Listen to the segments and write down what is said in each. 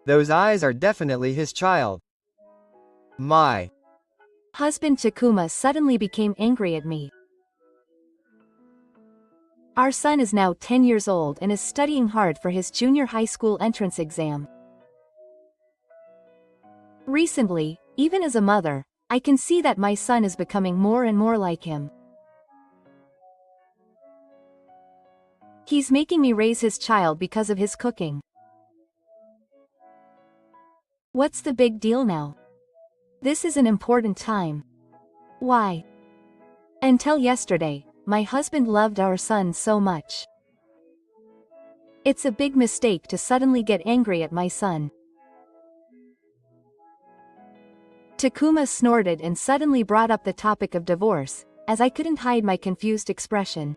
Those eyes are definitely his child. My husband Takuma suddenly became angry at me. Our son is now 10 years old and is studying hard for his junior high school entrance exam. Recently, even as a mother, I can see that my son is becoming more and more like him. He's making me raise his child because of his cooking. What's the big deal now? This is an important time. Why? Until yesterday, my husband loved our son so much. It's a big mistake to suddenly get angry at my son. Takuma snorted and suddenly brought up the topic of divorce, as I couldn't hide my confused expression.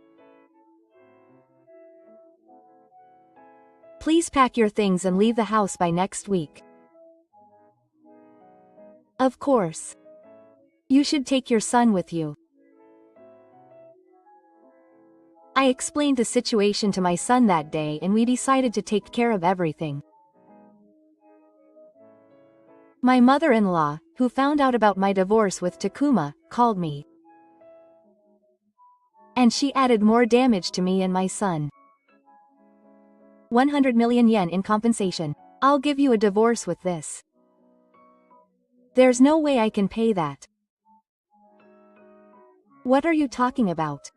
Please pack your things and leave the house by next week. Of course. You should take your son with you. I explained the situation to my son that day and we decided to take care of everything. My mother-in-law, who found out about my divorce with Takuma, called me. And she added more damage to me and my son. 100 million yen in compensation. I'll give you a divorce with this. There's no way I can pay that. What are you talking about?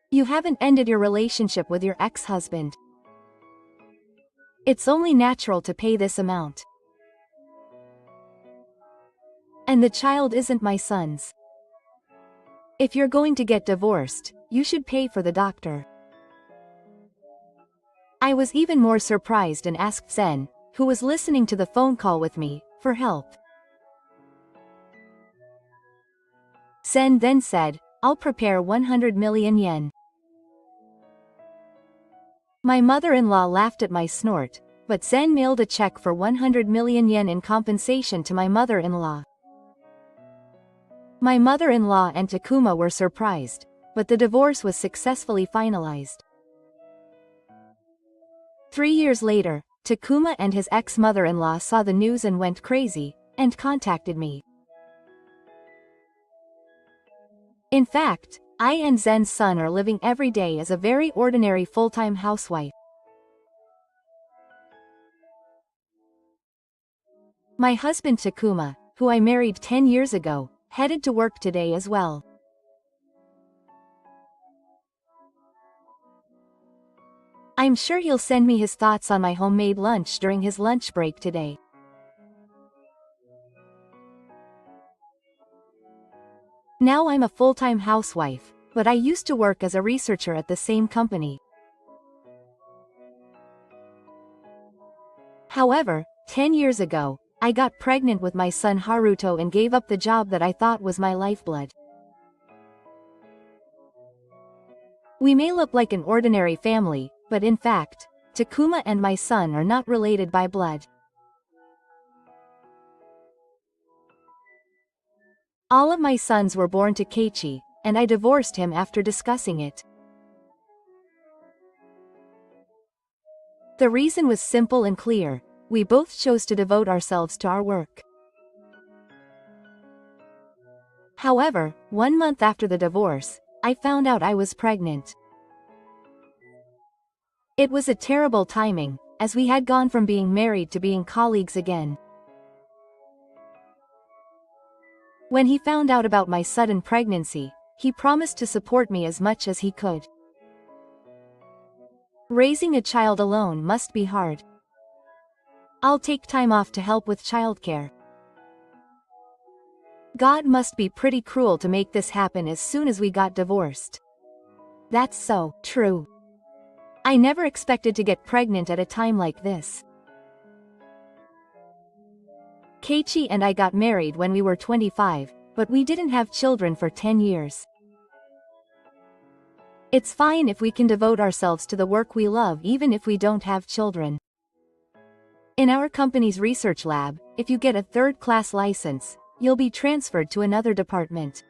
You haven't ended your relationship with your ex-husband. It's only natural to pay this amount. And the child isn't my son's. If you're going to get divorced, you should pay for the doctor. I was even more surprised and asked Zen, who was listening to the phone call with me, for help. Zen then said, I'll prepare 100 million yen. My mother-in-law laughed at my snort, but Zen mailed a check for 100 million yen in compensation to my mother-in-law. My mother-in-law and Takuma were surprised, but the divorce was successfully finalized. 3 years later, Takuma and his ex-mother-in-law saw the news and went crazy, and contacted me. In fact, I and Zen's son are living every day as a very ordinary full-time housewife. My husband Takuma, who I married 10 years ago, headed to work today as well. I'm sure he'll send me his thoughts on my homemade lunch during his lunch break today. Now I'm a full-time housewife, but I used to work as a researcher at the same company. However, 10 years ago, I got pregnant with my son Haruto and gave up the job that I thought was my lifeblood. We may look like an ordinary family, but in fact, Takuma and my son are not related by blood. All of my sons were born to Keiichi, and I divorced him after discussing it. The reason was simple and clear: we both chose to devote ourselves to our work. However, 1 month after the divorce, I found out I was pregnant. It was a terrible timing, as we had gone from being married to being colleagues again. When he found out about my sudden pregnancy, he promised to support me as much as he could. Raising a child alone must be hard. I'll take time off to help with childcare. God must be pretty cruel to make this happen as soon as we got divorced. That's so true. I never expected to get pregnant at a time like this. Keiichi and I got married when we were 25, but we didn't have children for 10 years. It's fine if we can devote ourselves to the work we love even if we don't have children. In our company's research lab, if you get a third-class license, you'll be transferred to another department.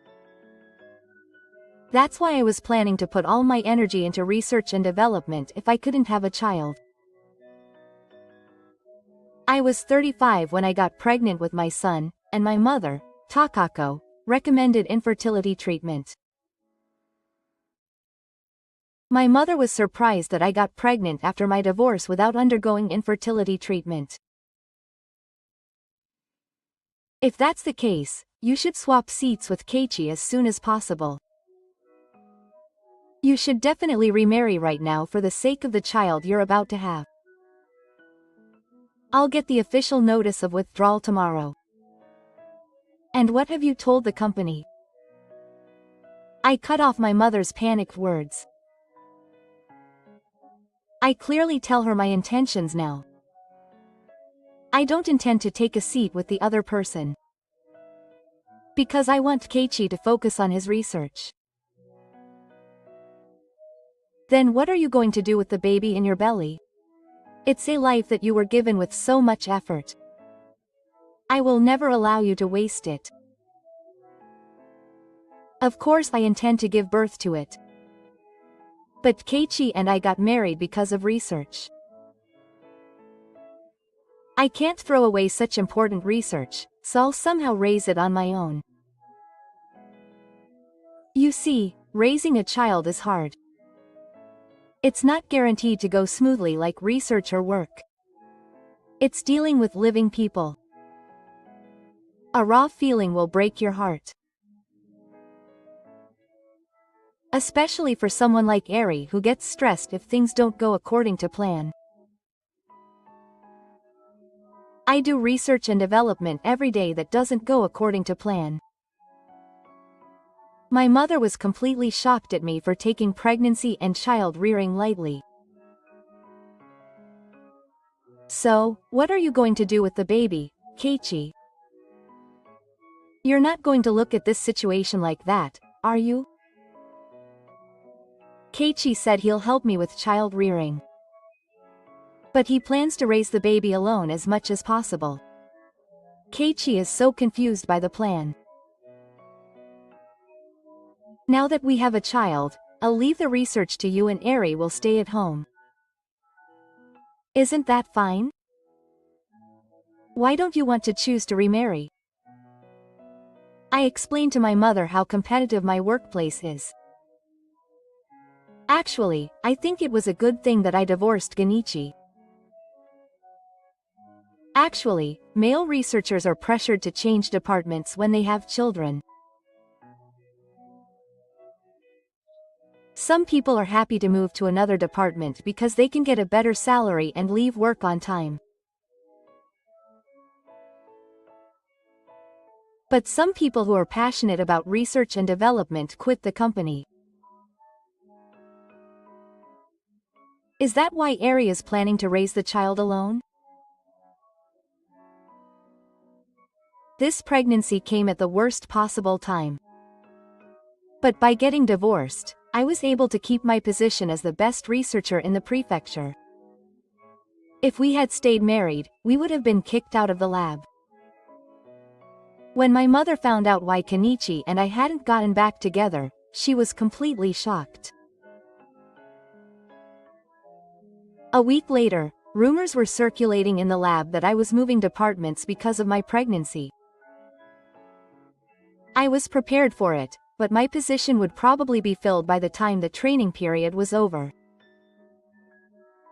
That's why I was planning to put all my energy into research and development if I couldn't have a child. I was 35 when I got pregnant with my son, and my mother, Takako, recommended infertility treatment. My mother was surprised that I got pregnant after my divorce without undergoing infertility treatment. If that's the case, you should swap seats with Keiichi as soon as possible. You should definitely remarry right now for the sake of the child you're about to have. I'll get the official notice of withdrawal tomorrow. And what have you told the company? I cut off my mother's panicked words. I clearly tell her my intentions now. I don't intend to take a seat with the other person. Because I want Keiichi to focus on his research. Then what are you going to do with the baby in your belly? It's a life that you were given with so much effort. I will never allow you to waste it. Of course I intend to give birth to it. But Keiichi and I got married because of research. I can't throw away such important research, so I'll somehow raise it on my own. You see, raising a child is hard. It's not guaranteed to go smoothly like research or work. It's dealing with living people. A raw feeling will break your heart. Especially for someone like Eri who gets stressed if things don't go according to plan. I do research and development every day that doesn't go according to plan. My mother was completely shocked at me for taking pregnancy and child rearing lightly. So, what are you going to do with the baby, Keiichi? You're not going to look at this situation like that, are you? Keiichi said he'll help me with child rearing. But he plans to raise the baby alone as much as possible. Keiichi is so confused by the plan. Now that we have a child, I'll leave the research to you and Eri will stay at home. Isn't that fine? Why don't you want to choose to remarry? I explained to my mother how competitive my workplace is. Actually, I think it was a good thing that I divorced Genichi. Actually, male researchers are pressured to change departments when they have children. Some people are happy to move to another department because they can get a better salary and leave work on time. But some people who are passionate about research and development quit the company. Is that why Eri is planning to raise the child alone? This pregnancy came at the worst possible time. But by getting divorced, I was able to keep my position as the best researcher in the prefecture. If we had stayed married, we would have been kicked out of the lab. When my mother found out why Kenichi and I hadn't gotten back together, she was completely shocked. A week later, rumors were circulating in the lab that I was moving departments because of my pregnancy. I was prepared for it, but my position would probably be filled by the time the training period was over.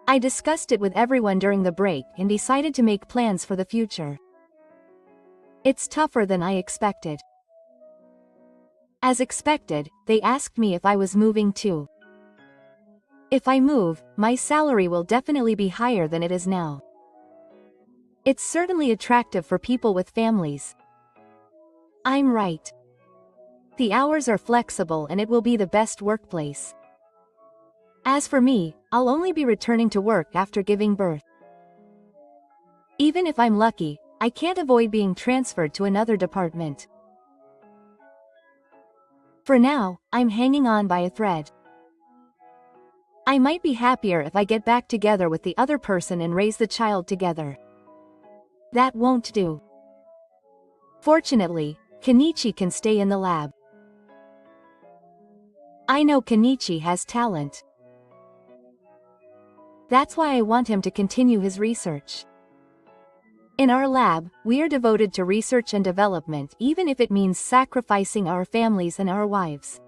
I discussed it with everyone during the break and decided to make plans for the future. It's tougher than I expected. As expected, they asked me if I was moving too. If I move, my salary will definitely be higher than it is now. It's certainly attractive for people with families. I'm right. The hours are flexible and it will be the best workplace. As for me, I'll only be returning to work after giving birth. Even if I'm lucky, I can't avoid being transferred to another department. For now, I'm hanging on by a thread. I might be happier if I get back together with the other person and raise the child together. That won't do. Fortunately, Kenichi can stay in the lab. I know Kenichi has talent. That's why I want him to continue his research. In our lab, we are devoted to research and development even if it means sacrificing our families and our wives.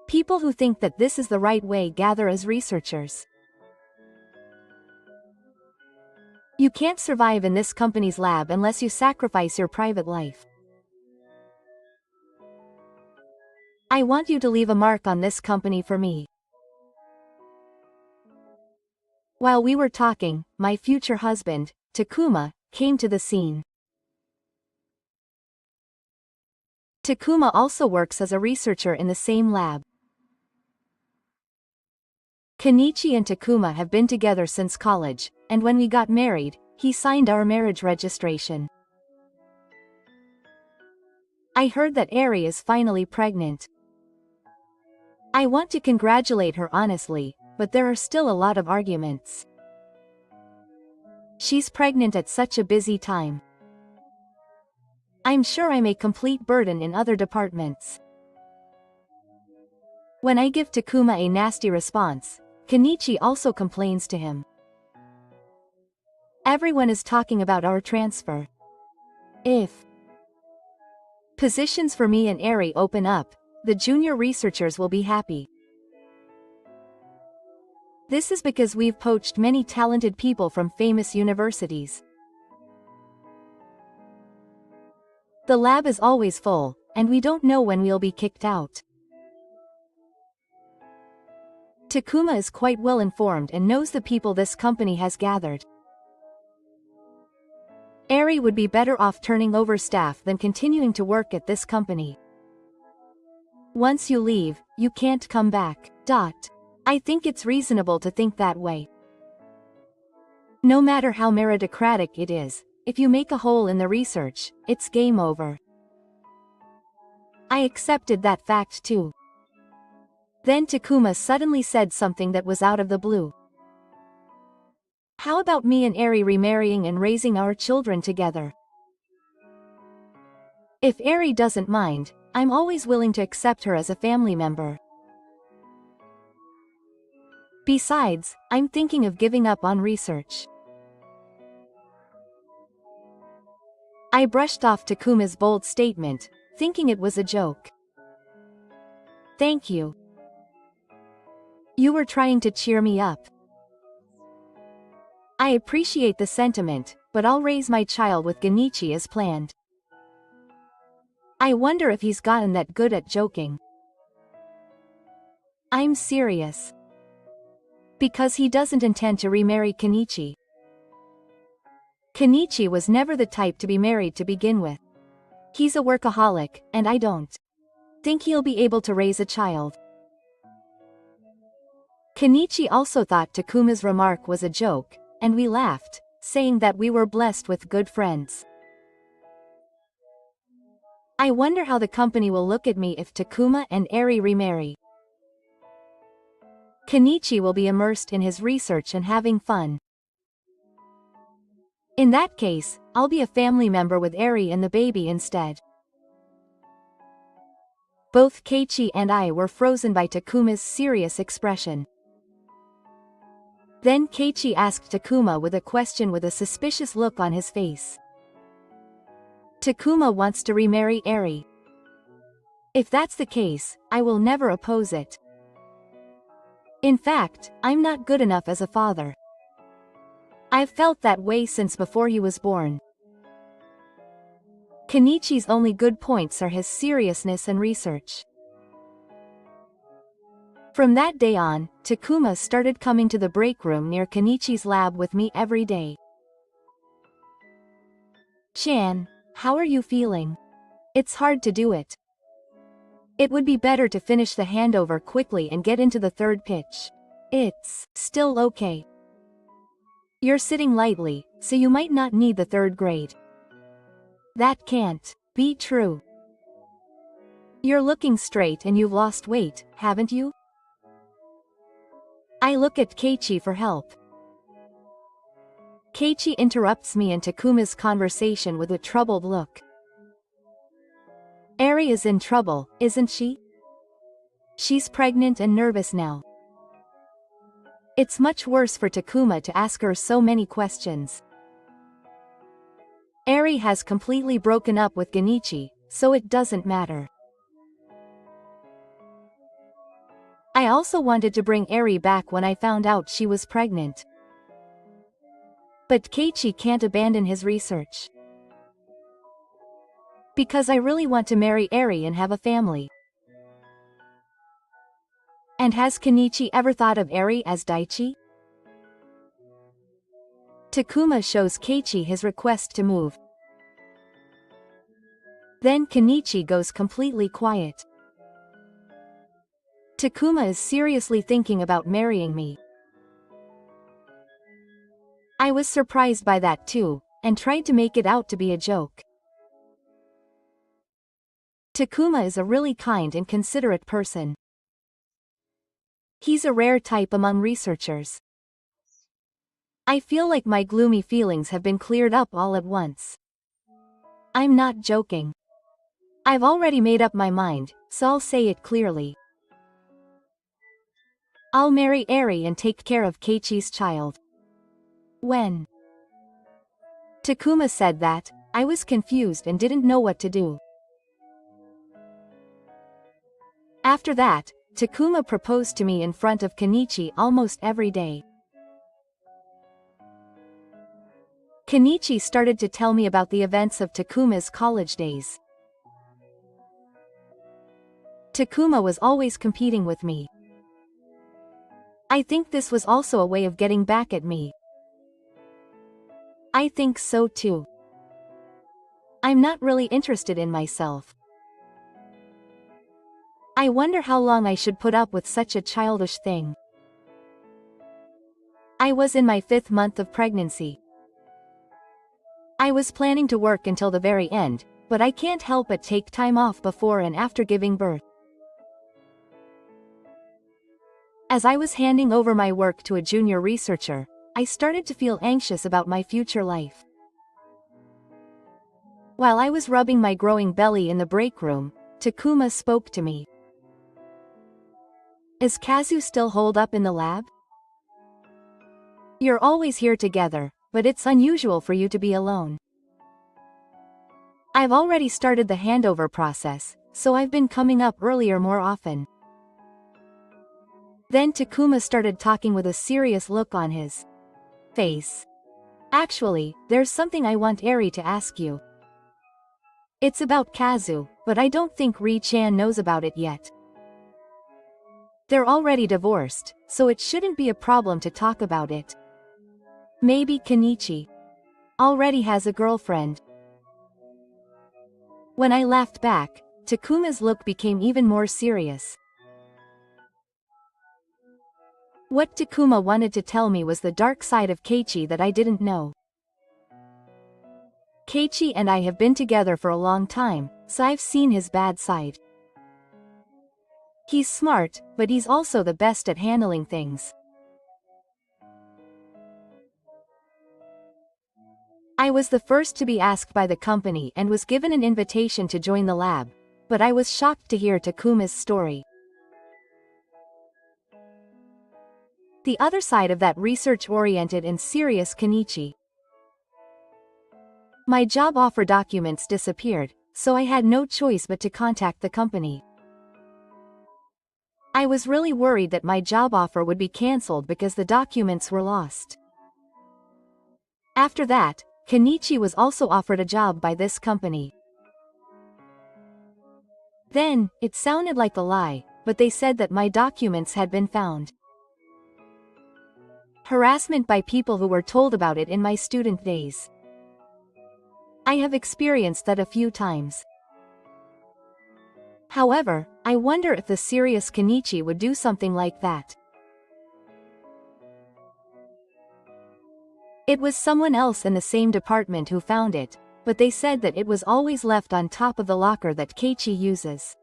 People who think that this is the right way gather as researchers. You can't survive in this company's lab unless you sacrifice your private life. I want you to leave a mark on this company for me. While we were talking, my future husband, Takuma, came to the scene. Takuma also works as a researcher in the same lab. Kenichi and Takuma have been together since college, and when we got married, he signed our marriage registration. I heard that Eri is finally pregnant. I want to congratulate her honestly, but there are still a lot of arguments. She's pregnant at such a busy time. I'm sure I'm a complete burden in other departments. When I give Takuma a nasty response, Kenichi also complains to him. Everyone is talking about our transfer. If positions for me and Eri open up, the junior researchers will be happy. This is because we've poached many talented people from famous universities. The lab is always full, and we don't know when we'll be kicked out. Takuma is quite well informed and knows the people this company has gathered. Eri would be better off turning over staff than continuing to work at this company. Once you leave, you can't come back. I think it's reasonable to think that way. No matter how meritocratic it is, if you make a hole in the research, it's game over. I accepted that fact too. Then Takuma suddenly said something that was out of the blue. How about me and Eri remarrying and raising our children together? If Eri doesn't mind, I'm always willing to accept her as a family member. Besides, I'm thinking of giving up on research. I brushed off Takuma's bold statement, thinking it was a joke. Thank you. You were trying to cheer me up. I appreciate the sentiment, but I'll raise my child with Genichi as planned. I wonder if he's gotten that good at joking. I'm serious. Because he doesn't intend to remarry Kenichi. Kenichi was never the type to be married to begin with. He's a workaholic, and I don't think he'll be able to raise a child. Kenichi also thought Takuma's remark was a joke, and we laughed, saying that we were blessed with good friends. I wonder how the company will look at me if Takuma and Eri remarry. Kenichi will be immersed in his research and having fun. In that case, I'll be a family member with Eri and the baby instead. Both Keiichi and I were frozen by Takuma's serious expression. Then Keiichi asked Takuma with a question with a suspicious look on his face. Takuma wants to remarry Eri. If that's the case, I will never oppose it. In fact, I'm not good enough as a father. I've felt that way since before he was born. Kenichi's only good points are his seriousness and research. From that day on, Takuma started coming to the break room near Kenichi's lab with me every day. Chan, how are you feeling? It's hard to do it. It would be better to finish the handover quickly and get into the third pitch. It's still okay. You're sitting lightly, so you might not need the third grade. That can't be true. You're looking straight and you've lost weight, haven't you? I look at Keiichi for help. Keiichi interrupts me and Takuma's conversation with a troubled look. Eri is in trouble, isn't she? She's pregnant and nervous now. It's much worse for Takuma to ask her so many questions. Eri has completely broken up with Genichi, so it doesn't matter. I also wanted to bring Eri back when I found out she was pregnant. But Keiichi can't abandon his research. Because I really want to marry Eri and have a family. And has Kenichi ever thought of Eri as Daichi? Takuma shows Keiichi his request to move. Then Kenichi goes completely quiet. Takuma is seriously thinking about marrying me. I was surprised by that too, and tried to make it out to be a joke. Takuma is a really kind and considerate person. He's a rare type among researchers. I feel like my gloomy feelings have been cleared up all at once. I'm not joking. I've already made up my mind, so I'll say it clearly. I'll marry Eri and take care of Keiichi's child. When Takuma said that, I was confused and didn't know what to do. After that, Takuma proposed to me in front of Kenichi almost every day. Kenichi started to tell me about the events of Takuma's college days. Takuma was always competing with me. I think this was also a way of getting back at me. I think so too. I'm not really interested in myself. I wonder how long I should put up with such a childish thing. I was in my 5th month of pregnancy. I was planning to work until the very end, but I can't help but take time off before and after giving birth. As I was handing over my work to a junior researcher, I started to feel anxious about my future life. While I was rubbing my growing belly in the break room, Takuma spoke to me. Is Kazu still holed up in the lab? You're always here together, but it's unusual for you to be alone. I've already started the handover process, so I've been coming up earlier more often. Then Takuma started talking with a serious look on his face. Actually, there's something I want Eri to ask you. It's about Kazu, but I don't think Ri-chan knows about it yet. They're already divorced, so it shouldn't be a problem to talk about it. Maybe Kenichi already has a girlfriend. When I laughed back, Takuma's look became even more serious. What Takuma wanted to tell me was the dark side of Keiichi that I didn't know. Keiichi and I have been together for a long time, so I've seen his bad side. He's smart, but he's also the best at handling things. I was the first to be asked by the company and was given an invitation to join the lab, but I was shocked to hear Takuma's story. The other side of that research-oriented and serious Kenichi. My job offer documents disappeared, so I had no choice but to contact the company. I was really worried that my job offer would be cancelled because the documents were lost. After that, Kenichi was also offered a job by this company. Then, it sounded like a lie, but they said that my documents had been found. Harassment by people who were told about it in my student days. I have experienced that a few times. However, I wonder if the serious Kenichi would do something like that. It was someone else in the same department who found it, but they said that it was always left on top of the locker that Keiichi uses.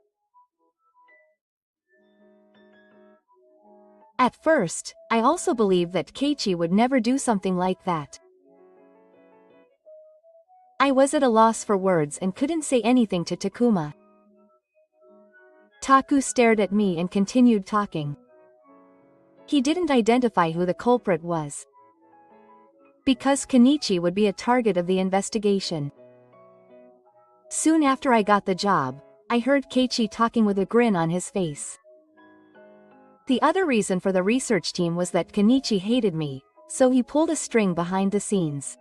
At first, I also believed that Keiichi would never do something like that. I was at a loss for words and couldn't say anything to Takuma. Taku stared at me and continued talking. He didn't identify who the culprit was. because Kenichi would be a target of the investigation. Soon after I got the job, I heard Keiichi talking with a grin on his face. The other reason for the research team was that Kenichi hated me, so he pulled a string behind the scenes.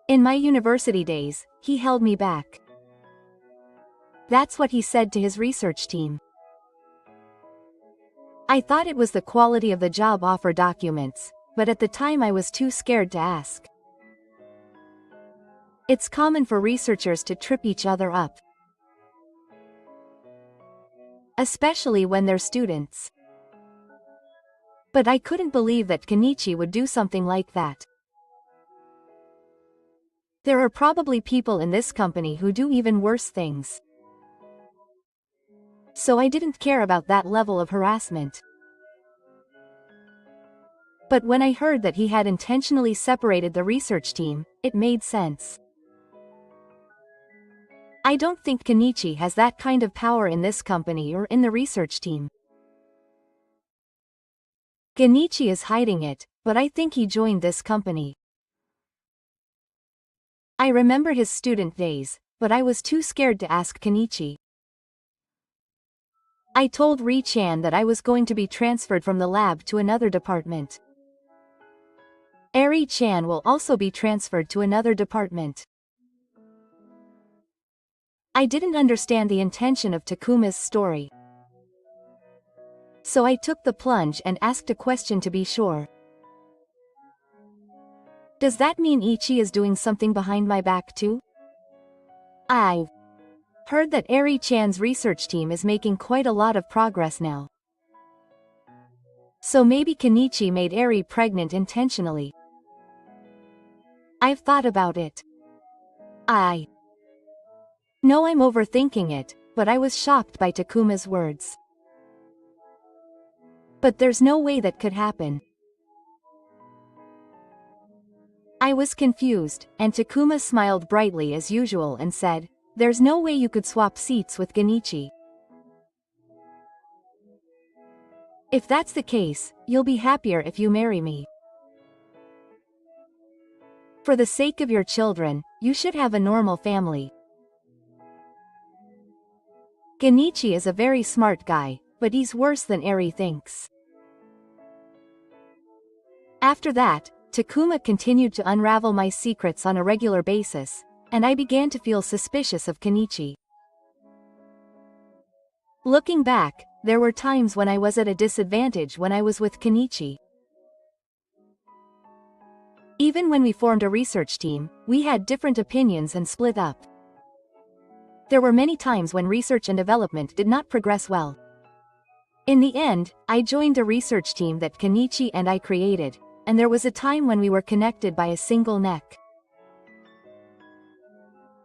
In my university days, he held me back. That's what he said to his research team. I thought it was the quality of the job offer documents, but at the time I was too scared to ask. It's common for researchers to trip each other up, especially when they're students. But I couldn't believe that Kenichi would do something like that. There are probably people in this company who do even worse things. So I didn't care about that level of harassment. But when I heard that he had intentionally separated the research team, it made sense. I don't think Kenichi has that kind of power in this company or in the research team. Kenichi is hiding it, but I think he joined this company. I remember his student days, but I was too scared to ask Kenichi. I told Ri-chan that I was going to be transferred from the lab to another department. Eri-chan will also be transferred to another department. I didn't understand the intention of Takuma's story. So I took the plunge and asked a question to be sure. Does that mean Ichi is doing something behind my back too? I've heard that Eri-chan's research team is making quite a lot of progress now. So maybe Kenichi made Eri pregnant intentionally. I've thought about it. I know I'm overthinking it, but I was shocked by Takuma's words. But there's no way that could happen. I was confused, and Takuma smiled brightly as usual and said, "There's no way you could swap seats with Kenichi. If that's the case, you'll be happier if you marry me. For the sake of your children, you should have a normal family." Kenichi is a very smart guy, but he's worse than Eri thinks. After that, Takuma continued to unravel my secrets on a regular basis, and I began to feel suspicious of Kenichi. Looking back, there were times when I was at a disadvantage when I was with Kenichi. Even when we formed a research team, we had different opinions and split up. There were many times when research and development did not progress well. In the end, I joined a research team that Kenichi and I created, and there was a time when we were connected by a single neck.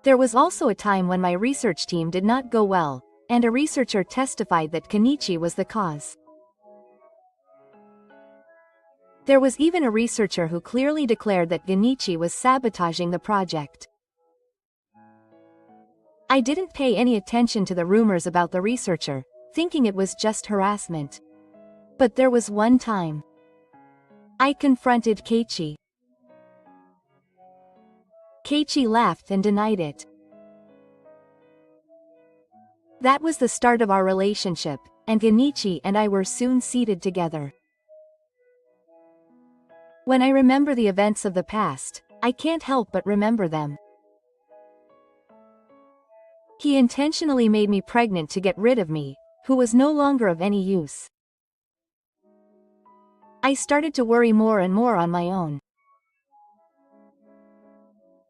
There was also a time when my research team did not go well, and a researcher testified that Kenichi was the cause. There was even a researcher who clearly declared that Kenichi was sabotaging the project. I didn't pay any attention to the rumors about the researcher, thinking it was just harassment. But there was one time I confronted Keiichi. Keiichi laughed and denied it. That was the start of our relationship, and Kenichi and I were soon seated together. When I remember the events of the past, I can't help but remember them. He intentionally made me pregnant to get rid of me, who was no longer of any use. I started to worry more and more on my own.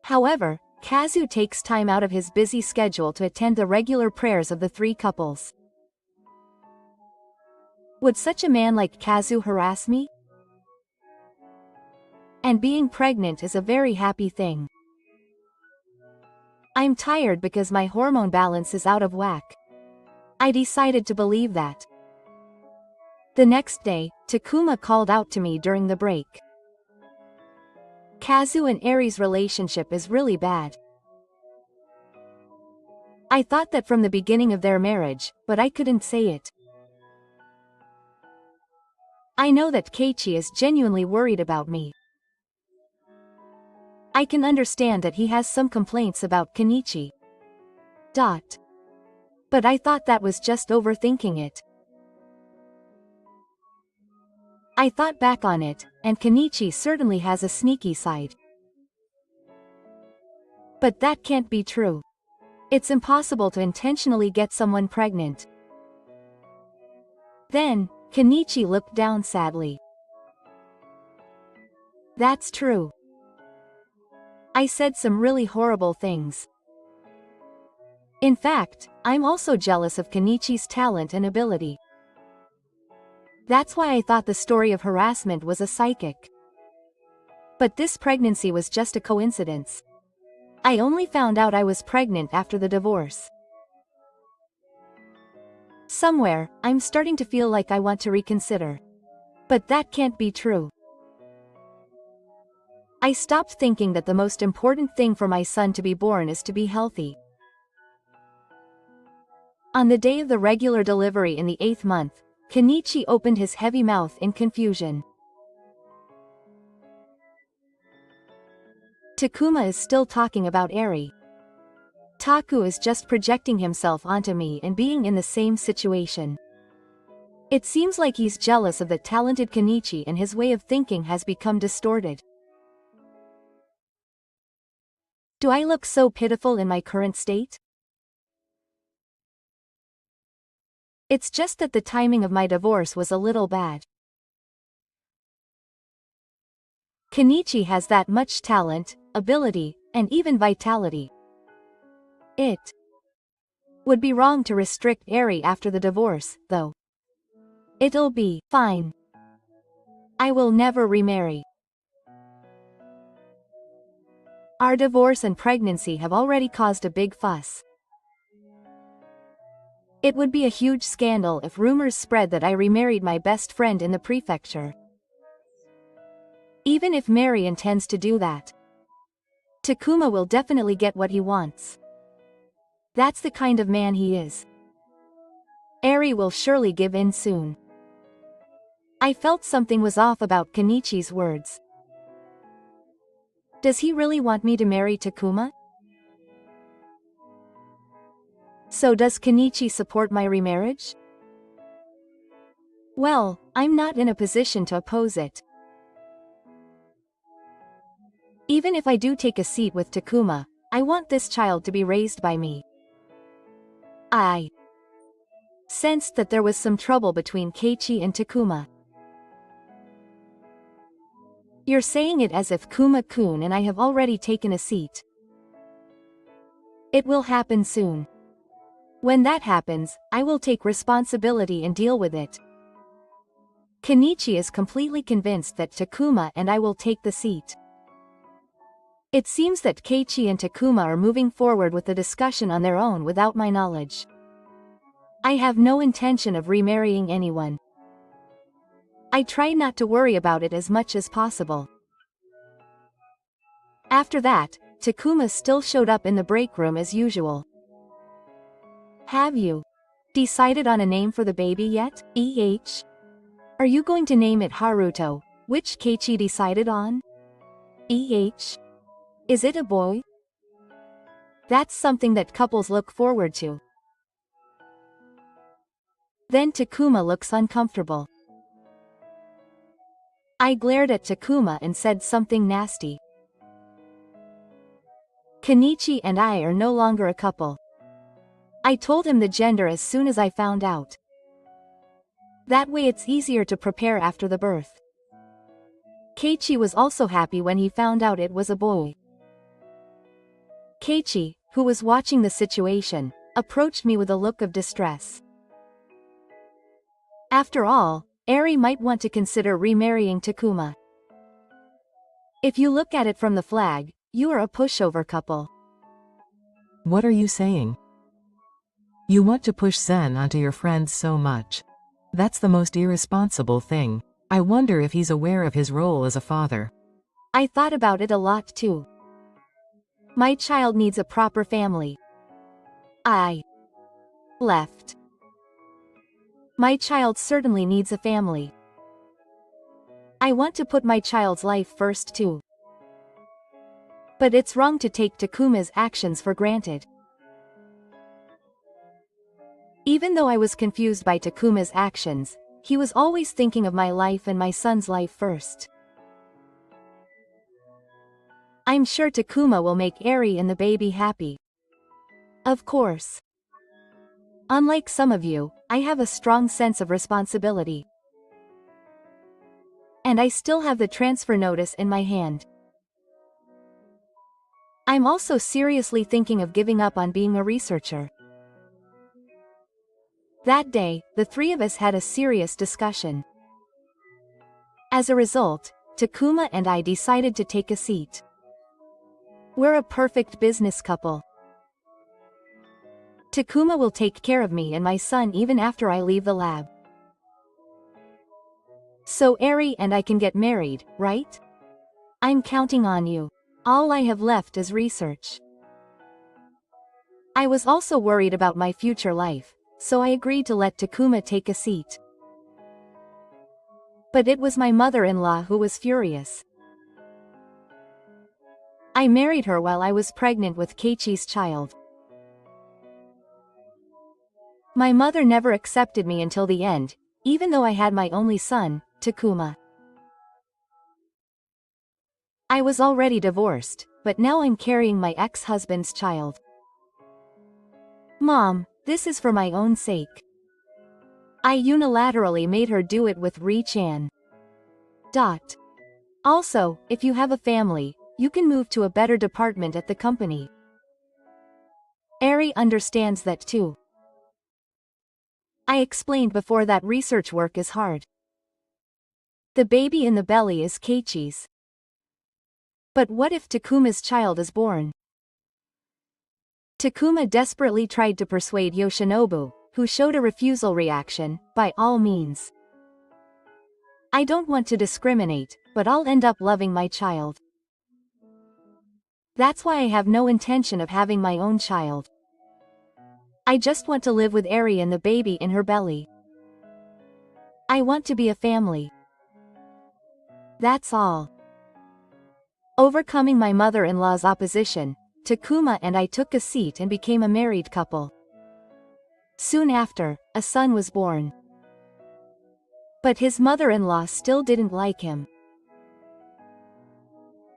However, Kazu takes time out of his busy schedule to attend the regular prayers of the three couples. Would such a man like Kazu harass me? And being pregnant is a very happy thing. I'm tired because my hormone balance is out of whack. I decided to believe that. The next day, Takuma called out to me during the break. Kazu and Eri's relationship is really bad. I thought that from the beginning of their marriage, but I couldn't say it. I know that Keiichi is genuinely worried about me. I can understand that he has some complaints about Kenichi. But I thought that was just overthinking it. I thought back on it, and Kenichi certainly has a sneaky side. But that can't be true. It's impossible to intentionally get someone pregnant. Then, Kenichi looked down sadly. That's true. I said some really horrible things. In fact, I'm also jealous of Kenichi's talent and ability. That's why I thought the story of harassment was a psychic. But this pregnancy was just a coincidence. I only found out I was pregnant after the divorce. Somewhere, I'm starting to feel like I want to reconsider. But that can't be true. I stopped thinking that the most important thing for my son to be born is to be healthy. On the day of the regular delivery in the 8th month, Kenichi opened his heavy mouth in confusion. Takuma is still talking about Eri. Taku is just projecting himself onto me and being in the same situation. It seems like he's jealous of the talented Kenichi and his way of thinking has become distorted. Do I look so pitiful in my current state? It's just that the timing of my divorce was a little bad. Kenichi has that much talent, ability, and even vitality. It would be wrong to restrict Eri after the divorce, though. It'll be fine. I will never remarry. Our divorce and pregnancy have already caused a big fuss. It would be a huge scandal if rumors spread that I remarried my best friend in the prefecture. Even if Mary intends to do that, Takuma will definitely get what he wants. That's the kind of man he is. Eri will surely give in soon. I felt something was off about Kenichi's words. Does he really want me to marry Takuma? So does Kenichi support my remarriage? Well, I'm not in a position to oppose it. Even if I do take a seat with Takuma, I want this child to be raised by me. I sensed that there was some trouble between Keiichi and Takuma. You're saying it as if Kuma-kun and I have already taken a seat. It will happen soon. When that happens, I will take responsibility and deal with it. Kenichi is completely convinced that Takuma and I will take the seat. It seems that Keiichi and Takuma are moving forward with the discussion on their own without my knowledge. I have no intention of remarrying anyone. I try not to worry about it as much as possible. After that, Takuma still showed up in the break room as usual. Have you decided on a name for the baby yet, EH? Are you going to name it Haruto, which Keiichi decided on? EH? Is it a boy? That's something that couples look forward to. Then Takuma looks uncomfortable. I glared at Takuma and said something nasty. Kenichi and I are no longer a couple. I told him the gender as soon as I found out. That way it's easier to prepare after the birth. Keiichi was also happy when he found out it was a boy. Keiichi, who was watching the situation, approached me with a look of distress. After all, Eri might want to consider remarrying Takuma. If you look at it from the flag, you are a pushover couple. What are you saying? You want to push Zen onto your friends so much. That's the most irresponsible thing. I wonder if he's aware of his role as a father. I thought about it a lot too. My child needs a proper family. I left. My child certainly needs a family. I want to put my child's life first too. But it's wrong to take Takuma's actions for granted. Even though I was confused by Takuma's actions, he was always thinking of my life and my son's life first. I'm sure Takuma will make Eri and the baby happy. Of course. Unlike some of you, I have a strong sense of responsibility. And I still have the transfer notice in my hand. I'm also seriously thinking of giving up on being a researcher. That day, the three of us had a serious discussion. As a result, Takuma and I decided to take a seat. We're a perfect business couple. Takuma will take care of me and my son even after I leave the lab. So Eri and I can get married, right? I'm counting on you. All I have left is research. I was also worried about my future life, so I agreed to let Takuma take a seat. But it was my mother-in-law who was furious. I married her while I was pregnant with Keiichi's child. My mother never accepted me until the end, even though I had my only son, Takuma. I was already divorced, but now I'm carrying my ex-husband's child. Mom, this is for my own sake. I unilaterally made her do it with Ri-chan. Also, if you have a family, you can move to a better department at the company. Eri understands that too. I explained before that research work is hard. The baby in the belly is Keiichi's. But what if Takuma's child is born? Takuma desperately tried to persuade Yoshinobu, who showed a refusal reaction, by all means. I don't want to discriminate, but I'll end up loving my child. That's why I have no intention of having my own child. I just want to live with Eri and the baby in her belly. I want to be a family. That's all. Overcoming my mother-in-law's opposition, Takuma and I took a seat and became a married couple. Soon after, a son was born. But his mother-in-law still didn't like him.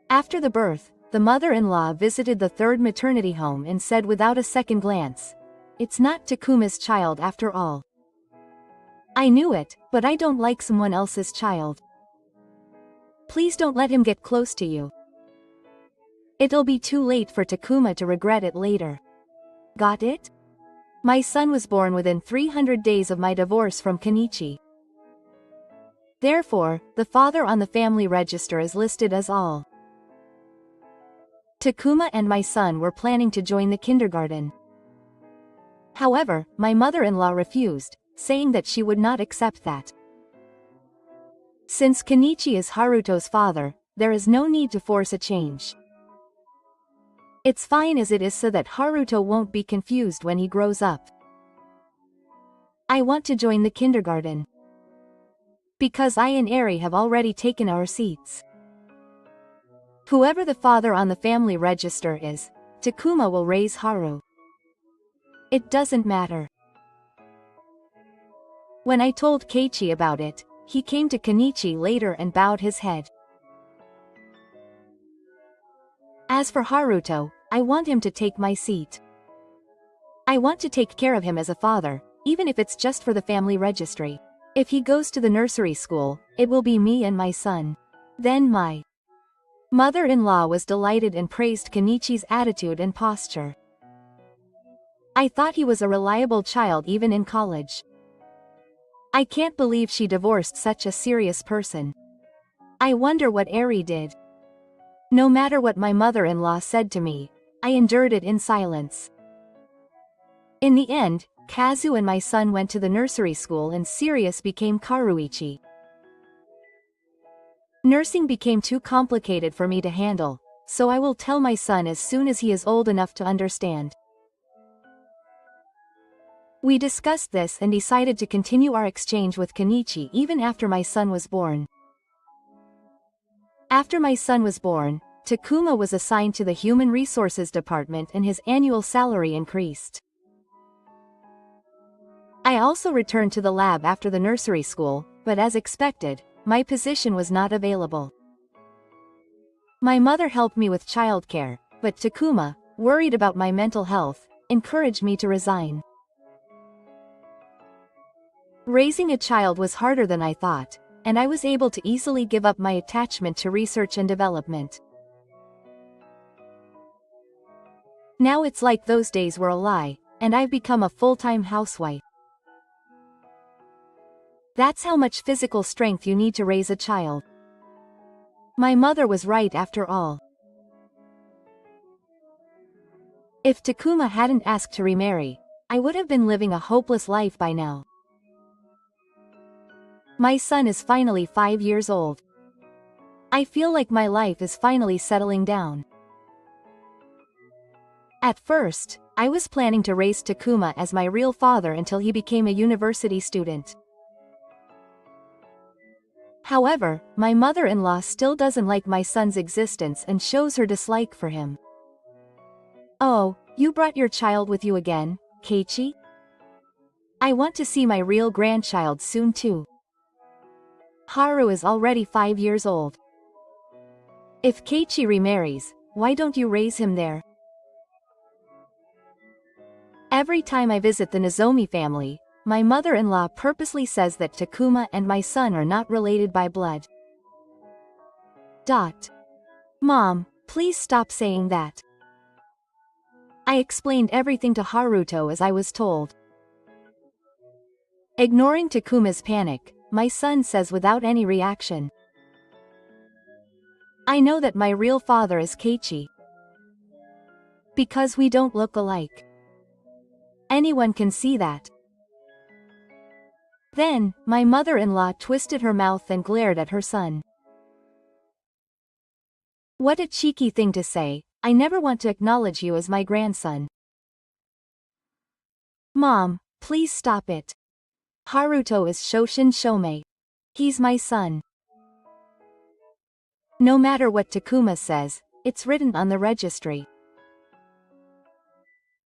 After the birth, the mother-in-law visited the third maternity home and said without a second glance, "It's not Takuma's child after all." I knew it, but I don't like someone else's child. Please don't let him get close to you. It'll be too late for Takuma to regret it later. Got it? My son was born within 300 days of my divorce from Kenichi. Therefore, the father on the family register is listed as all. Takuma and my son were planning to join the kindergarten. However, my mother-in-law refused, saying that she would not accept that. Since Kenichi is Haruto's father, there is no need to force a change. It's fine as it is so that Haruto won't be confused when he grows up. I want to join the kindergarten. Because I and Eri have already taken our seats. Whoever the father on the family register is, Takuma will raise Haru. It doesn't matter. When I told Keiichi about it, he came to Kenichi later and bowed his head. As for Haruto, I want him to take my seat. I want to take care of him as a father, even if it's just for the family registry. If he goes to the nursery school, it will be me and my son. Then my mother-in-law was delighted and praised Kenichi's attitude and posture. I thought he was a reliable child even in college. I can't believe she divorced such a serious person. I wonder what Eri did. No matter what my mother-in-law said to me, I endured it in silence. In the end, Kazu and my son went to the nursery school and Sirius became Karuichi. Nursing became too complicated for me to handle, so I will tell my son as soon as he is old enough to understand. We discussed this and decided to continue our exchange with Kenichi even after my son was born. After my son was born, Takuma was assigned to the Human Resources Department and his annual salary increased. I also returned to the lab after the nursery school, but as expected, my position was not available. My mother helped me with childcare, but Takuma, worried about my mental health, encouraged me to resign. Raising a child was harder than I thought, and I was able to easily give up my attachment to research and development. Now it's like those days were a lie, and I've become a full-time housewife. That's how much physical strength you need to raise a child. My mother was right after all. If Takuma hadn't asked to remarry, I would have been living a hopeless life by now. My son is finally 5 years old. I feel like my life is finally settling down. At first, I was planning to raise Takuma as my real father until he became a university student. However, my mother-in-law still doesn't like my son's existence and shows her dislike for him. "Oh, you brought your child with you again, Keiichi? I want to see my real grandchild soon too. Haru is already 5 years old. If Keiichi remarries, why don't you raise him there?" Every time I visit the Nozomi family, my mother-in-law purposely says that Takuma and my son are not related by blood. Mom, please stop saying that. I explained everything to Haruto as I was told. Ignoring Takuma's panic, my son says without any reaction, "I know that my real father is Keiichi. Because we don't look alike. Anyone can see that." Then, my mother-in-law twisted her mouth and glared at her son. "What a cheeky thing to say, I never want to acknowledge you as my grandson." "Mom, please stop it. Haruto is Shoshin Shomei. He's my son. No matter what Takuma says, it's written on the registry."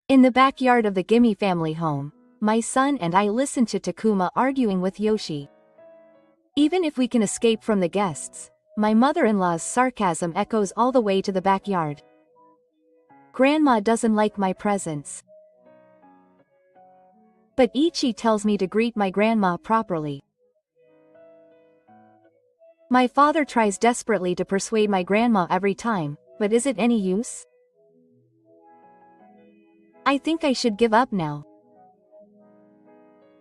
In the backyard of the Gimi family home, my son and I listen to Takuma arguing with Yoshi. Even if we can escape from the guests, my mother-in-law's sarcasm echoes all the way to the backyard. Grandma doesn't like my presence. But Ichi tells me to greet my grandma properly. My father tries desperately to persuade my grandma every time, but is it any use? I think I should give up now.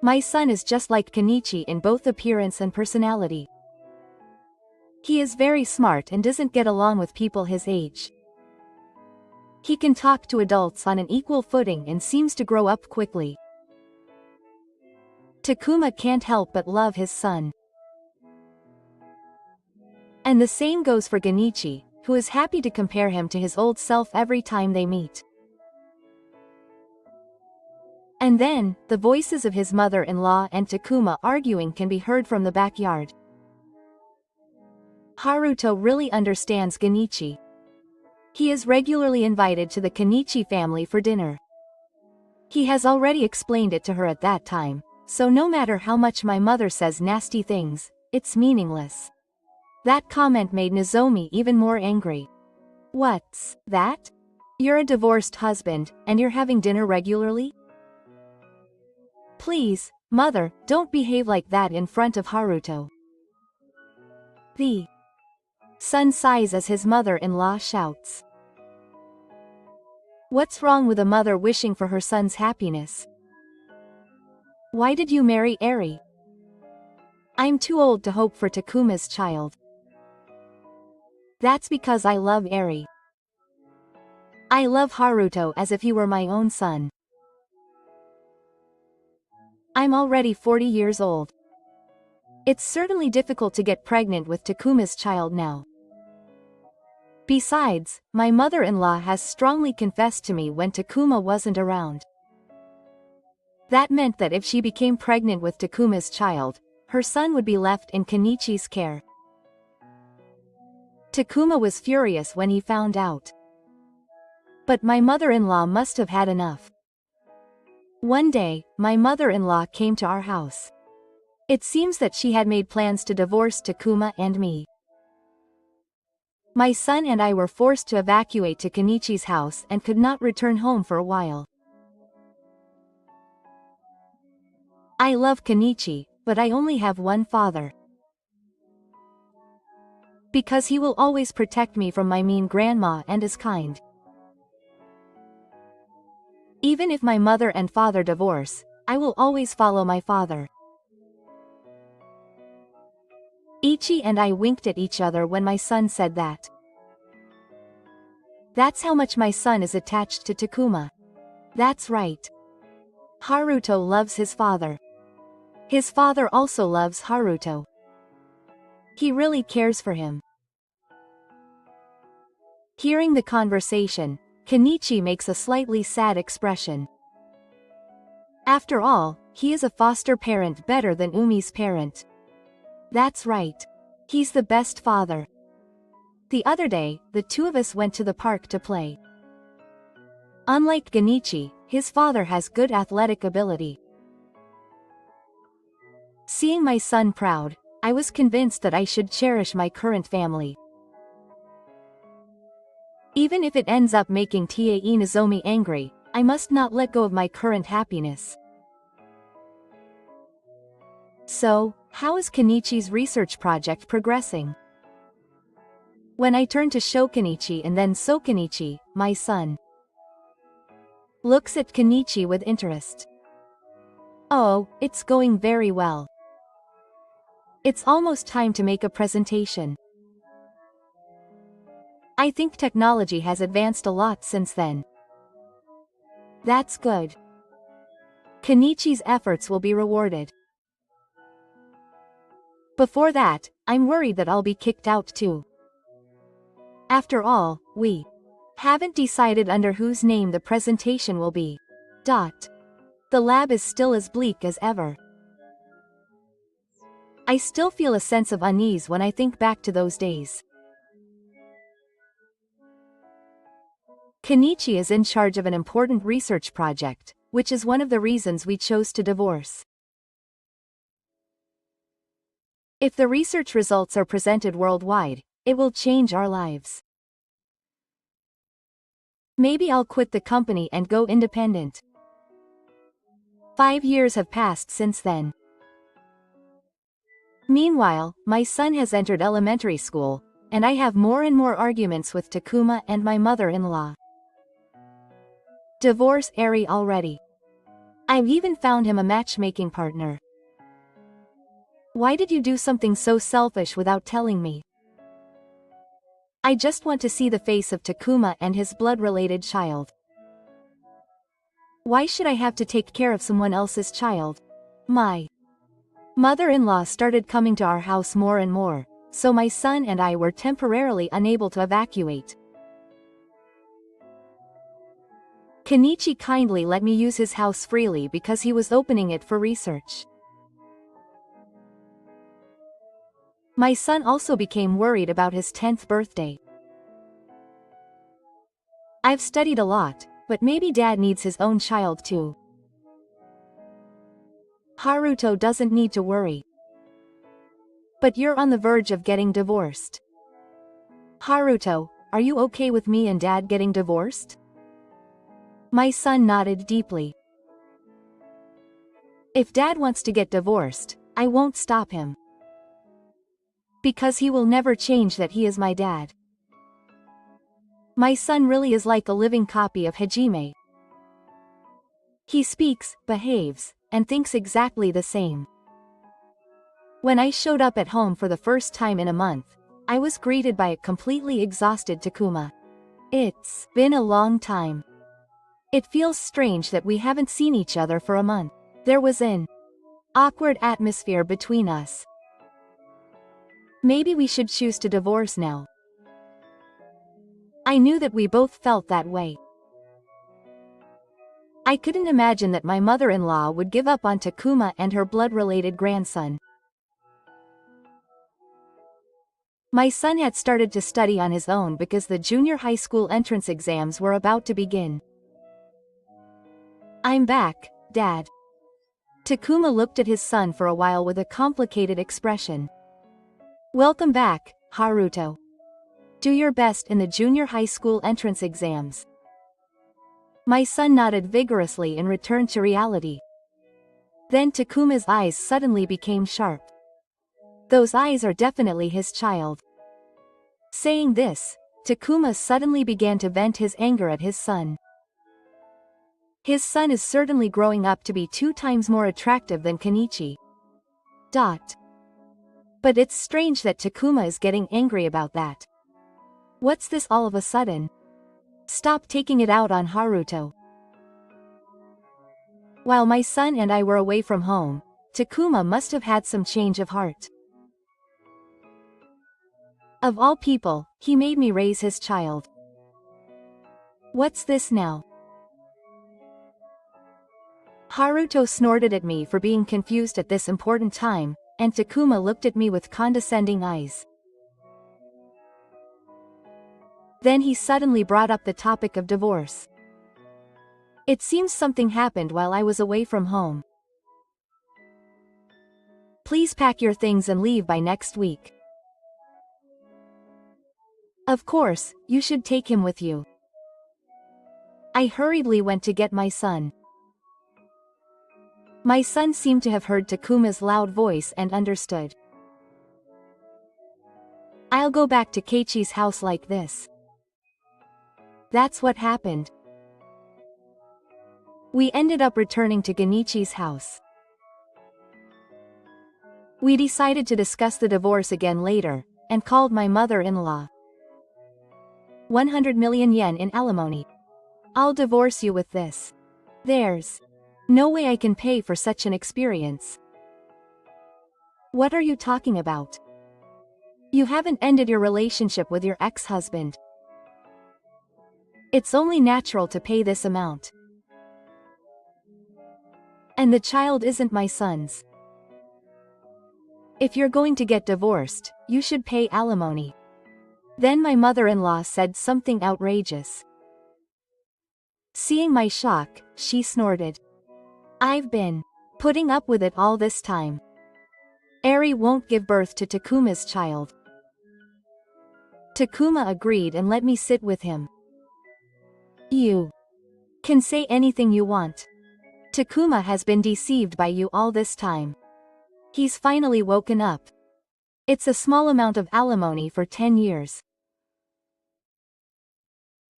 My son is just like Kenichi in both appearance and personality. He is very smart and doesn't get along with people his age. He can talk to adults on an equal footing and seems to grow up quickly. Takuma can't help but love his son. And the same goes for Genichi, who is happy to compare him to his old self every time they meet. And then, the voices of his mother-in-law and Takuma arguing can be heard from the backyard. Haruto really understands Genichi. He is regularly invited to the Kenichi family for dinner. He has already explained it to her at that time, so no matter how much my mother says nasty things, it's meaningless. That comment made Nozomi even more angry. "What's that? You're a divorced husband, and you're having dinner regularly? Please, mother, don't behave like that in front of Haruto." The son sighs as his mother-in-law shouts. What's wrong with a mother wishing for her son's happiness? Why did you marry Eri? I'm too old to hope for Takuma's child. That's because I love Eri. I love Haruto as if he were my own son. I'm already 40 years old. It's certainly difficult to get pregnant with Takuma's child now. Besides, my mother-in-law has strongly confessed to me when Takuma wasn't around. That meant that if she became pregnant with Takuma's child, her son would be left in Kenichi's care. Takuma was furious when he found out. But my mother-in-law must have had enough. One day, my mother-in-law came to our house. It seems that she had made plans to divorce Takuma and me. My son and I were forced to evacuate to Kenichi's house and could not return home for a while. I love Kenichi, but I only have one father. Because he will always protect me from my mean grandma and is kind. Even if my mother and father divorce, I will always follow my father. Ichi and I winked at each other when my son said that. That's how much my son is attached to Takuma. That's right. Haruto loves his father. His father also loves Haruto. He really cares for him. Hearing the conversation, Kenichi makes a slightly sad expression. After all, he is a foster parent better than Umi's parent. That's right. He's the best father. The other day, the two of us went to the park to play. Unlike Kenichi, his father has good athletic ability. Seeing my son proud, I was convinced that I should cherish my current family. Even if it ends up making Tie Nozomi angry, I must not let go of my current happiness. So, how is Kenichi's research project progressing? When I turn to Shokenichi and then Sokenichi, my son looks at Kenichi with interest. Oh, it's going very well. It's almost time to make a presentation. I think technology has advanced a lot since then. That's good. Kenichi's efforts will be rewarded. Before that, I'm worried that I'll be kicked out too. After all, we haven't decided under whose name the presentation will be. The lab is still as bleak as ever. I still feel a sense of unease when I think back to those days. Kenichi is in charge of an important research project, which is one of the reasons we chose to divorce. If the research results are presented worldwide, it will change our lives. Maybe I'll quit the company and go independent. 5 years have passed since then. Meanwhile, my son has entered elementary school, and I have more and more arguments with Takuma and my mother-in-law. Divorce airy already. I've even found him a matchmaking partner. Why did you do something so selfish without telling me? I just want to see the face of Takuma and his blood-related child. Why should I have to take care of someone else's child? My mother-in-law started coming to our house more and more, so my son and I were temporarily unable to evacuate. Kenichi kindly let me use his house freely because he was opening it for research. My son also became worried about his 10th birthday. I've studied a lot, but maybe Dad needs his own child too. Haruto doesn't need to worry. But you're on the verge of getting divorced. Haruto, are you okay with me and Dad getting divorced? My son nodded deeply. If Dad wants to get divorced, I won't stop him. Because he will never change that he is my dad. My son really is like a living copy of Hajime. He speaks, behaves, and thinks exactly the same. When I showed up at home for the first time in a month, I was greeted by a completely exhausted Takuma. It's been a long time. It feels strange that we haven't seen each other for a month. There was an awkward atmosphere between us. Maybe we should choose to divorce now. I knew that we both felt that way. I couldn't imagine that my mother-in-law would give up on Takuma and her blood-related grandson. My son had started to study on his own because the junior high school entrance exams were about to begin. "I'm back, Dad." Takuma looked at his son for a while with a complicated expression. "Welcome back, Haruto. Do your best in the junior high school entrance exams." My son nodded vigorously and returned to reality. Then Takuma's eyes suddenly became sharp. Those eyes are definitely his child. Saying this, Takuma suddenly began to vent his anger at his son. His son is certainly growing up to be 2 times more attractive than Kenichi. But it's strange that Takuma is getting angry about that. What's this all of a sudden? Stop taking it out on Haruto. While my son and I were away from home, Takuma must have had some change of heart. Of all people, he made me raise his child. What's this now? Haruto snorted at me for being confused at this important time, and Takuma looked at me with condescending eyes. Then he suddenly brought up the topic of divorce. It seems something happened while I was away from home. Please pack your things and leave by next week. Of course, you should take him with you. I hurriedly went to get my son. My son seemed to have heard Takuma's loud voice and understood. I'll go back to Keiichi's house like this. That's what happened. We ended up returning to Genichi's house. We decided to discuss the divorce again later, and called my mother-in-law. 100 million yen in alimony. I'll divorce you with this. There's no way I can pay for such an experience. What are you talking about? You haven't ended your relationship with your ex-husband. It's only natural to pay this amount. And the child isn't my son's. If you're going to get divorced, you should pay alimony. Then my mother-in-law said something outrageous. Seeing my shock, she snorted. I've been putting up with it all this time. Eri won't give birth to Takuma's child. Takuma agreed and let me sit with him. You can say anything you want. Takuma has been deceived by you all this time. He's finally woken up. It's a small amount of alimony for 10 years.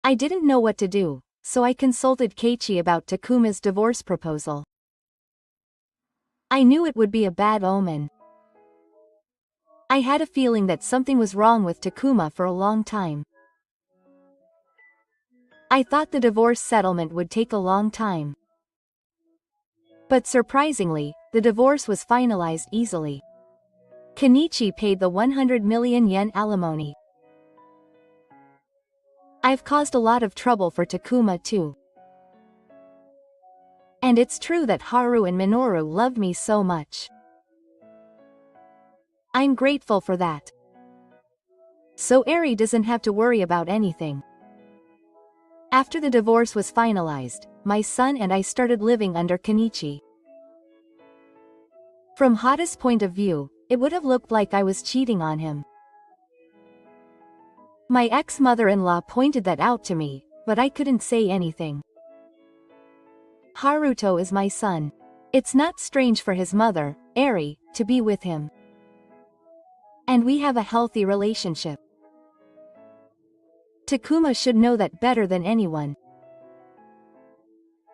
I didn't know what to do, so I consulted Keiichi about Takuma's divorce proposal. I knew it would be a bad omen. I had a feeling that something was wrong with Takuma for a long time. I thought the divorce settlement would take a long time. But surprisingly, the divorce was finalized easily. Kenichi paid the 100 million yen alimony. I've caused a lot of trouble for Takuma too. And it's true that Haru and Minoru loved me so much. I'm grateful for that. So Eri doesn't have to worry about anything. After the divorce was finalized, my son and I started living under Kenichi. From Hada's point of view, it would have looked like I was cheating on him. My ex-mother-in-law pointed that out to me, but I couldn't say anything. Haruto is my son. It's not strange for his mother, Eri, to be with him. And we have a healthy relationship. Takuma should know that better than anyone.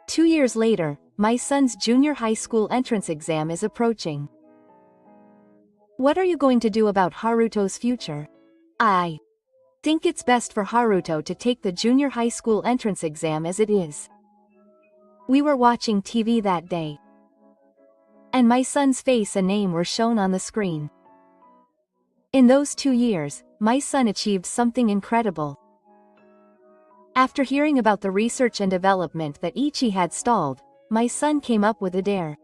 2 years later, my son's junior high school entrance exam is approaching. What are you going to do about Haruto's future? I think it's best for Haruto to take the junior high school entrance exam as it is. We were watching TV that day. And my son's face and name were shown on the screen. In those 2 years, my son achieved something incredible. After hearing about the research and development that Ichi had stalled, my son came up with a dare.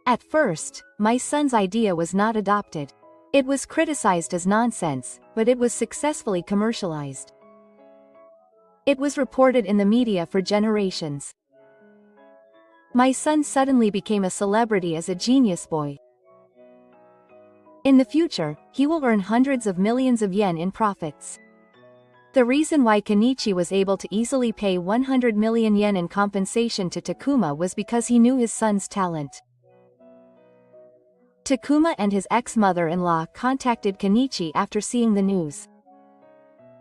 At first, my son's idea was not adopted. It was criticized as nonsense, but it was successfully commercialized. It was reported in the media for generations. My son suddenly became a celebrity as a genius boy. In the future, he will earn hundreds of millions of yen in profits. The reason why Kenichi was able to easily pay 100 million yen in compensation to Takuma was because he knew his son's talent. Takuma and his ex-mother-in-law contacted Kenichi after seeing the news.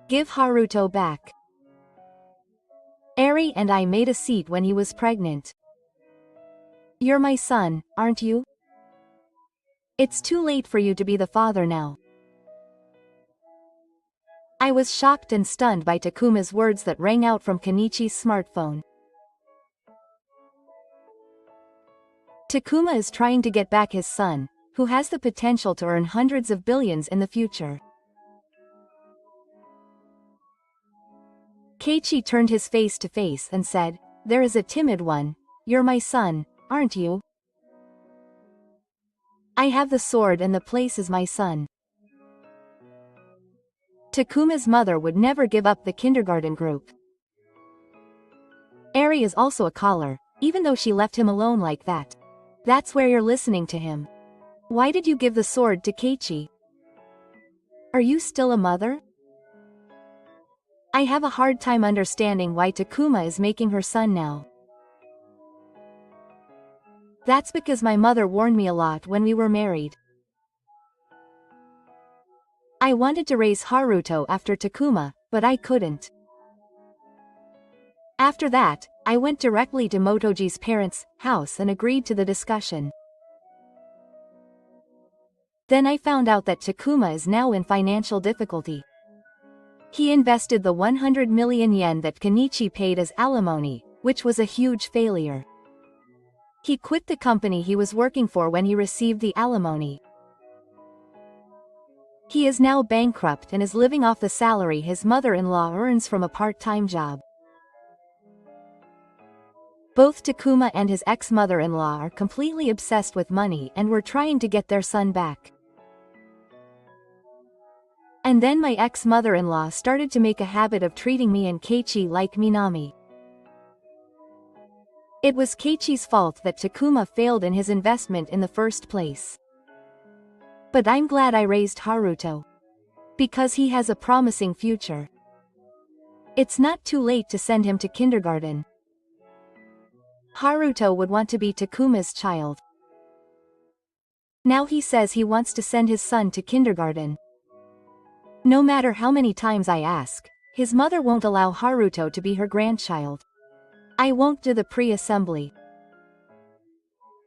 Give Haruto back. Eri and I made a seat when he was pregnant. You're my son, aren't you? It's too late for you to be the father now. I was shocked and stunned by Takuma's words that rang out from Kenichi's smartphone. Takuma is trying to get back his son, who has the potential to earn hundreds of billions in the future. Keiichi turned his face to face and said, "There is a timid one. You're my son, aren't you? I have the sword and the place is my son." Takuma's mother would never give up the kindergarten group. Eri is also a caller, even though she left him alone like that. That's where you're listening to him. Why did you give the sword to Keiichi? Are you still a mother? I have a hard time understanding why Takuma is making her son now. That's because my mother warned me a lot when we were married. I wanted to raise Haruto after Takuma, but I couldn't. After that, I went directly to Motoji's parents' house and agreed to the discussion. Then I found out that Takuma is now in financial difficulty. He invested the 100 million yen that Kenichi paid as alimony, which was a huge failure. He quit the company he was working for when he received the alimony. He is now bankrupt and is living off the salary his mother-in-law earns from a part-time job. Both Takuma and his ex-mother-in-law are completely obsessed with money and were trying to get their son back. And then my ex-mother-in-law started to make a habit of treating me and Keiichi like Minami. It was Keiichi's fault that Takuma failed in his investment in the first place. But I'm glad I raised Haruto. Because he has a promising future. It's not too late to send him to kindergarten. Haruto would want to be Takuma's child. Now he says he wants to send his son to kindergarten. No matter how many times I ask, his mother won't allow Haruto to be her grandchild. I won't do the pre-assembly.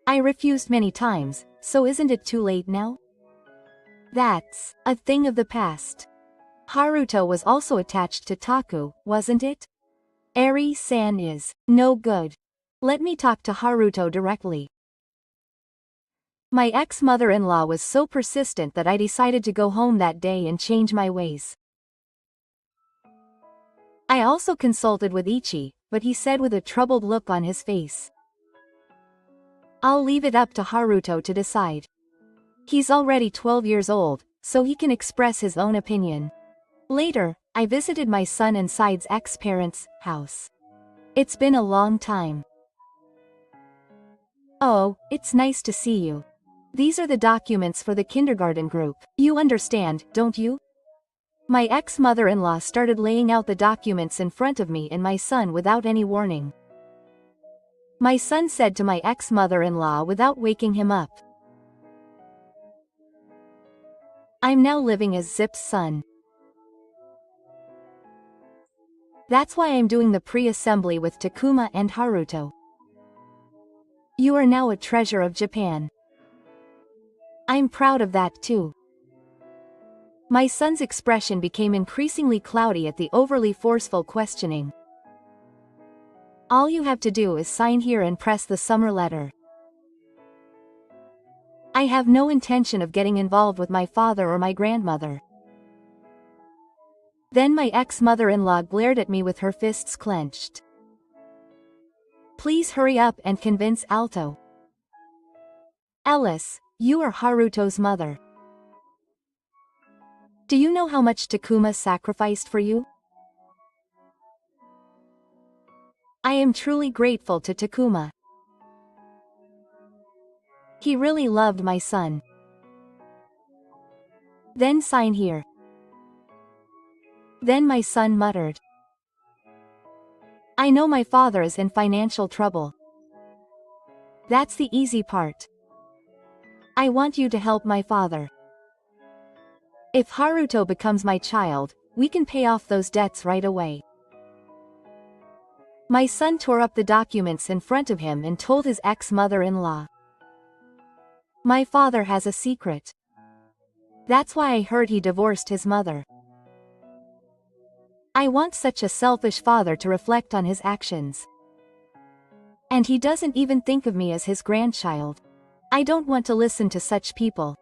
I refused many times, so isn't it too late now? That's a thing of the past. Haruto was also attached to Taku, wasn't it? Eri-san is no good. Let me talk to Haruto directly. My ex-mother-in-law was so persistent that I decided to go home that day and change my ways. I also consulted with Ichi, but he said with a troubled look on his face, "I'll leave it up to Haruto to decide. He's already 12 years old, so he can express his own opinion." Later, I visited my son and Side's ex-parents' house. It's been a long time. Oh, it's nice to see you. These are the documents for the kindergarten group. You understand, don't you? My ex-mother-in-law started laying out the documents in front of me and my son without any warning. My son said to my ex-mother-in-law without waking him up, "I'm now living as Zip's son. That's why I'm doing the pre-assembly with Takuma and Haruto. You are now a treasure of Japan. I'm proud of that too." My son's expression became increasingly cloudy at the overly forceful questioning. "All you have to do is sign here and press the summer letter. I have no intention of getting involved with my father or my grandmother." Then my ex-mother-in-law glared at me with her fists clenched. "Please hurry up and convince Alto. Ellis, you are Haruto's mother. Do you know how much Takuma sacrificed for you? I am truly grateful to Takuma. He really loved my son. Then sign here. Then my son muttered. I know my father is in financial trouble. That's the easy part. I want you to help my father. If Haruto becomes my child, we can pay off those debts right away. My son tore up the documents in front of him and told his ex-mother-in-law. My father has a secret. That's why I heard he divorced his mother. I want such a selfish father to reflect on his actions. And he doesn't even think of me as his grandchild. I don't want to listen to such people.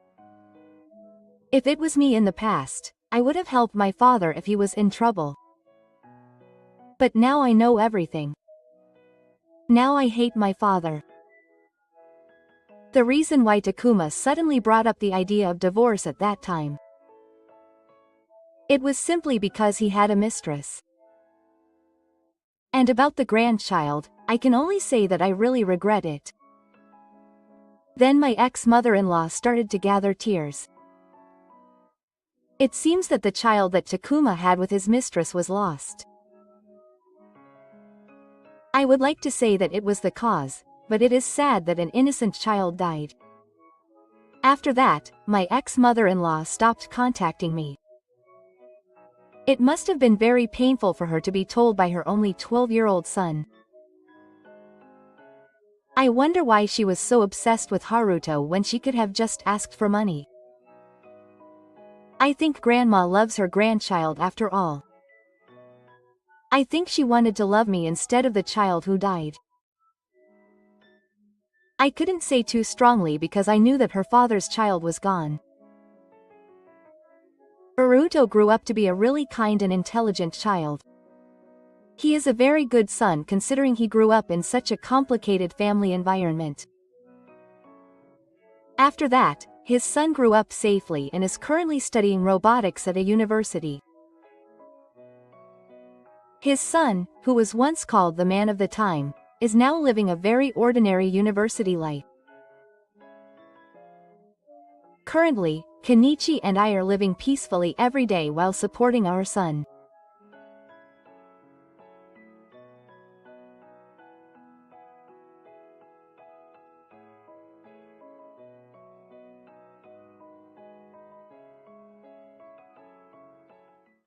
If it was me in the past, I would have helped my father if he was in trouble. But now I know everything. Now I hate my father. The reason why Takuma suddenly brought up the idea of divorce at that time. It was simply because he had a mistress. And about the grandchild, I can only say that I really regret it. Then my ex-mother-in-law started to gather tears. It seems that the child that Takuma had with his mistress was lost. I would like to say that it was the cause, but it is sad that an innocent child died. After that, my ex-mother-in-law stopped contacting me. It must have been very painful for her to be told by her only 12-year-old son. I wonder why she was so obsessed with Haruto when she could have just asked for money. I think grandma loves her grandchild after all. I think she wanted to love me instead of the child who died. I couldn't say too strongly because I knew that her father's child was gone. Haruto grew up to be a really kind and intelligent child. He is a very good son considering he grew up in such a complicated family environment. After that, his son grew up safely and is currently studying robotics at a university. His son, who was once called the man of the time, is now living a very ordinary university life. Currently, Kenichi and I are living peacefully every day while supporting our son.